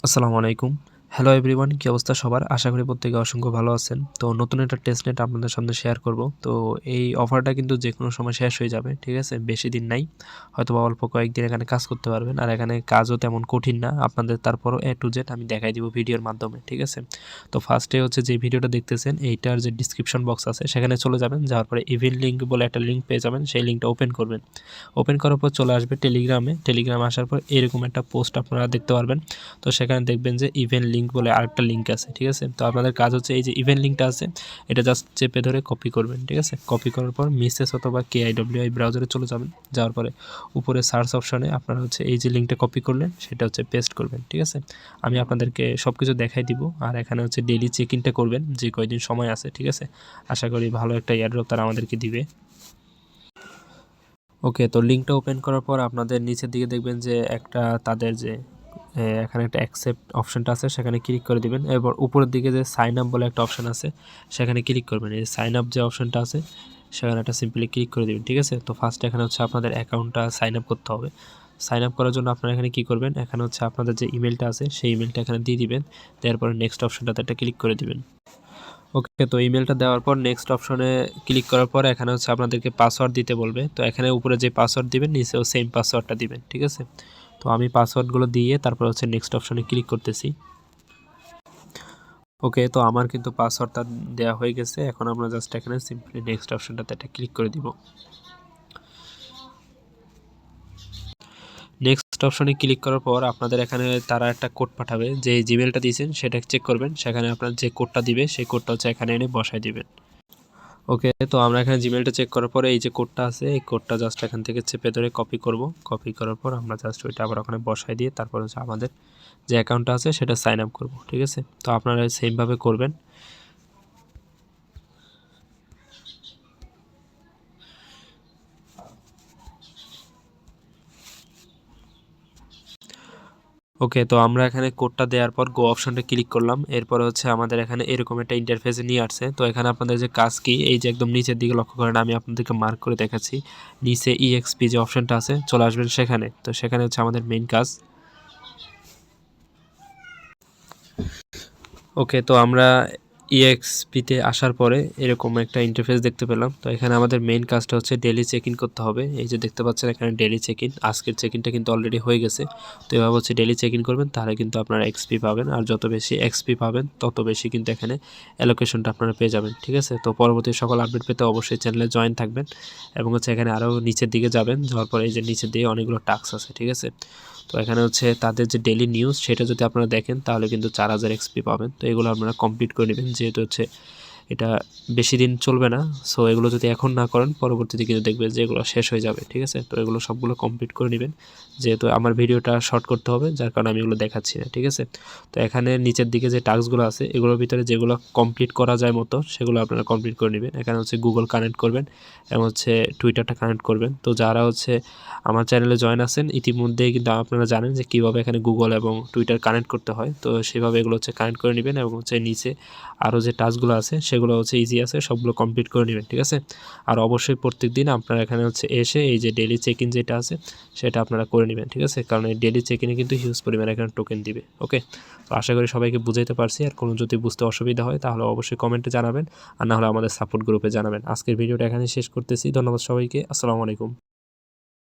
আসসালামু আলাইকুম। Hello everyone, কি অবস্থা সবার? আশা করি প্রত্যেকে অসংখ্য ভালো আছেন। তো নতুন একটা টেস্টনেট আপনাদের সামনে শেয়ার করব। তো এই অফারটা কিন্তু যেকোনো সময় শেষ হয়ে যাবে। ঠিক আছে? বেশি দিন নাই। হয়তোবা অল্প কয়েকদিন এখানে কাজ করতে পারবেন। আর এখানে কাজও তেমন কঠিন না। আপনাদের তারপরও A to Z আমি দেখাই দিব ভিডিওর মাধ্যমে। ঠিক আছে? তো ফার্স্টে হচ্ছে যে ভিডিওটা দেখতেছেন এইটার যে ডেসক্রিপশন বক্স আছে সেখানে চলে যাবেন। যাওয়ার পরে ইভেন্ট লিংক বলে একটা লিংক পেয়ে যাবেন। সেই লিংকটা ওপেন করবেন। ওপেন করার পর চলে আসবে টেলিগ্রামে। টেলিগ্রামে আসার পর এরকম একটা পোস্ট আপনারা দেখতে পারবেন। তো সেখানে দেখবেন যে ইভেন্ট লিঙ্ক বলে আরেকটা লিঙ্ক আছে। ঠিক আছে? তো আপনাদের কাজ হচ্ছে এই যে ইভেন্ট লিঙ্কটা আছে এটা জাস্ট চেপে ধরে কপি করবেন। ঠিক আছে? কপি করার পর মিসেস অথবা KIWI ব্রাউজারে চলে যাবেন। যাওয়ার পরে উপরে সার্চ অপশনে আপনারা হচ্ছে এই যে লিঙ্কটা কপি করলেন সেটা হচ্ছে পেস্ট করবেন। ঠিক আছে? আমি আপনাদেরকে সব কিছু দেখাই দিব। আর এখানে হচ্ছে ডেইলি চেক ইনটা করবেন যে কয়দিন সময় আছে। ঠিক আছে? আশা করি ভালো একটা এয়ারড্রপ তারা আমাদেরকে দিবে। ওকে, তো লিঙ্কটা ওপেন করার পর আপনাদের নিচের দিকে দেখবেন যে একটা তাদের যে এখানে একটা অ্যাকসেপ্ট অপশনটা আছে সেখানে ক্লিক করে দিবেন। এরপর উপরের দিকে যে সাইন আপ বলে একটা অপশন আছে সেখানে ক্লিক করবেন। এই সাইন আপ যে অপশনটা আছে সেখানে একটা সিম্পলি ক্লিক করে দিবেন। ঠিক আছে? তো ফার্স্ট এখানে হচ্ছে আপনাদের অ্যাকাউন্টটা সাইন আপ করতে হবে। সাইন আপ করার জন্য আপনারা এখানে কী করবেন, এখানে হচ্ছে আপনাদের যে ইমেলটা আছে সেই ইমেলটা এখানে দিয়ে দিবেন। তারপরে নেক্সট অপশনটাতে একটা ক্লিক করে দিবেন। ওকে, তো ইমেলটা দেওয়ার পর নেক্সট অপশনে ক্লিক করার পর এখানে হচ্ছে আপনাদেরকে পাসওয়ার্ড দিতে বলবে। তো এখানে উপরে যে পাসওয়ার্ড দিবেন নিচেও সেম পাসওয়ার্ডটা দিবেন। ঠিক আছে? তো আমি পাসওয়ার্ডগুলো দিয়ে তারপর হচ্ছে নেক্সট অপশনে ক্লিক করতেছি। ওকে, তো আমার কিন্তু পাসওয়ার্ডটা দেওয়া হয়ে গেছে। এখন আমরা জাস্ট এখানে সিম্পলি নেক্সট অপশনটাতে একটা ক্লিক করে দিব। নেক্সট অপশনে ক্লিক করার পর আপনাদের এখানে তারা একটা কোড পাঠাবে। যে জিমেলটা দিয়েছেন সেটা চেক করবেন। সেখানে আপনার যে কোডটা দিবে সেই কোডটা হচ্ছে এখানে এনে বসায় দিবেন। ওকে, তো আমরা এখানে জিমেলটা চেক করার পরে এই যে কোডটা আছে এই কোডটা জাস্ট এখান থেকে চেপে ধরে কপি করব। কপি করার পর আমরা জাস্ট ওইটা আবার ওখানে বসাই দিয়ে তারপর হচ্ছে আমাদের যে অ্যাকাউন্টটা আছে সেটা সাইন আপ করব। ঠিক আছে? তো আপনারা সেমভাবে করবেন। ওকে, তো আমরা এখানে কোডটা দেওয়ার পর গো অপশনটা ক্লিক করলাম। এরপরে হচ্ছে আমাদের এখানে এরকম একটা ইন্টারফেসে নিয়ে আসছে। তো এখানে আপনাদের যে কাজ কি এই যে একদম নিচের দিকে লক্ষ্য করেন, আমি আপনাদেরকে মার্ক করে দেখাচ্ছি। নিচে EXP যে অপশনটা আছে চলে আসবেন সেখানে। তো সেখানে হচ্ছে আমাদের মেইন কাজ। ওকে, তো আমরা EXP-তে আসার পরে এরকম একটা ইন্টারফেস দেখতে পেলাম। তো এখানে আমাদের মেইন কাজটা হচ্ছে ডেইলি চেক ইন করতে হবে। এই যে দেখতে পাচ্ছেন এখানে ডেইলি চেক ইন, আজকের চেক ইনটা কিন্তু অলরেডি হয়ে গেছে। তো এভাবে হচ্ছে ডেইলি চেক ইন করবেন, তাহলে কিন্তু আপনারা XP পাবেন। আর যত বেশি XP পাবেন তত বেশি কিন্তু এখানে অ্যালোকেশনটা আপনারা পেয়ে যাবেন। ঠিক আছে? তো পরবর্তী সকল আপডেট পেতে অবশ্যই চ্যানেলে জয়েন থাকবেন। এবং হচ্ছে এখানে আরও নিচের দিকে যাবেন, যাওয়ার পরে এই যে নিচের দিকে অনেকগুলো টাস্ক আছে। ঠিক আছে? তো এখানে হচ্ছে তাদের যে ডেইলি নিউজ সেটা যদি আপনারা দেখেন তাহলে কিন্তু 4000 XP পাবেন। তো এগুলো আপনারা কমপ্লিট করে নেবেন, যেহেতু হচ্ছে এটা বেশি দিন চলবে না। সো এগুলো যদি এখন না করেন পরবর্তীতে কিন্তু দেখবেন যে এগুলো শেষ হয়ে যাবে। ঠিক আছে? তো এগুলো সবগুলো কমপ্লিট করে নেবেন, যেহেতু আমার ভিডিওটা শর্ট করতে হবে যার কারণে আমি এগুলো দেখাচ্ছি না। ঠিক আছে? তো এখানে নিচের দিকে যে টাস্কগুলো আছে এগুলোর ভিতরে যেগুলো কমপ্লিট করা যায় মতো সেগুলো আপনারা কমপ্লিট করে নেবেন। এখানে হচ্ছে গুগল কানেক্ট করবেন এবং হচ্ছে টুইটারটা কানেক্ট করবেন। তো যারা হচ্ছে আমার চ্যানেলে জয়েন আছেন ইতিমধ্যেই কিন্তু আপনারা জানেন যে কীভাবে এখানে গুগল এবং টুইটার কানেক্ট করতে হয়। তো সেভাবে এগুলো হচ্ছে কানেক্ট করে নেবেন এবং হচ্ছে নিচে আরও যে টাস্কগুলো আছে সেগুলো হচ্ছে ইজি আছে, সবগুলো কমপ্লিট করে নেবেন। ঠিক আছে? আর অবশ্যই প্রত্যেকদিন আপনারা এখানে হচ্ছে এসে এই যে ডেইলি চেক ইন যেটা আছে সেটা আপনারা করে নেবেন। ঠিক আছে? কারণ এই ডেইলি চেক ইনে কিন্তু হিউজ পরিমাণে এখানে টোকেন দিবে। ওকে, তো আশা করি সবাইকে বুঝাইতে পারছি। আর কোনো যদি বুঝতে অসুবিধা হয় তাহলে অবশ্যই কমেন্টে জানাবেন, আর না হলে আমাদের সাপোর্ট গ্রুপে জানাবেন। আজকের ভিডিওটা এখানে শেষ করতেছি। ধন্যবাদ সবাইকে। আসসালামু আলাইকুম।